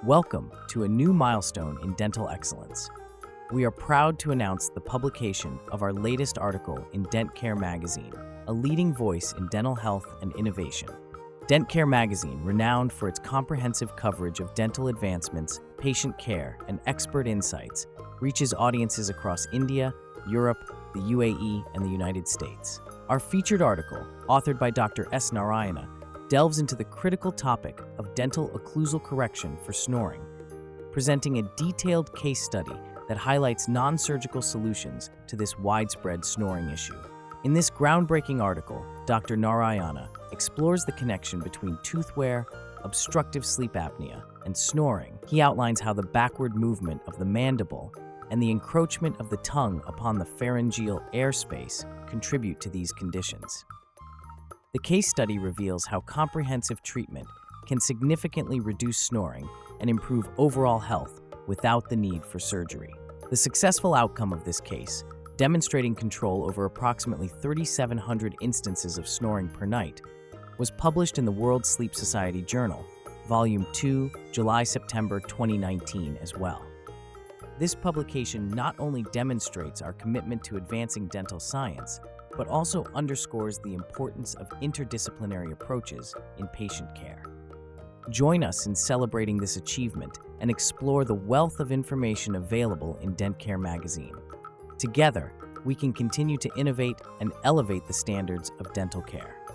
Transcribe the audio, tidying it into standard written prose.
Welcome to a new milestone in dental excellence. We are proud to announce the publication of our latest article in DentCare Magazine, a leading voice in dental health and innovation. DentCare Magazine, renowned for its comprehensive coverage of dental advancements, patient care, and expert insights, reaches audiences across India, Europe, the UAE, and the United States. Our featured article, authored by Dr. S Narayana, delves into the critical topic of dental occlusal correction for snoring, presenting a detailed case study that highlights non-surgical solutions to this widespread snoring issue. In this groundbreaking article, Dr. Narayana explores the connection between tooth wear, obstructive sleep apnea, and snoring. He outlines how the backward movement of the mandible and the encroachment of the tongue upon the pharyngeal airspace contribute to these conditions. The case study reveals how comprehensive treatment can significantly reduce snoring and improve overall health without the need for surgery. The successful outcome of this case, demonstrating control over approximately 3,700 instances of snoring per night, was published in the World Sleep Society Journal, Volume 2, July-September 2019 as well. This publication not only demonstrates our commitment to advancing dental science, but also underscores the importance of interdisciplinary approaches in patient care. Join us in celebrating this achievement and explore the wealth of information available in DentCare Magazine. Together, we can continue to innovate and elevate the standards of dental care.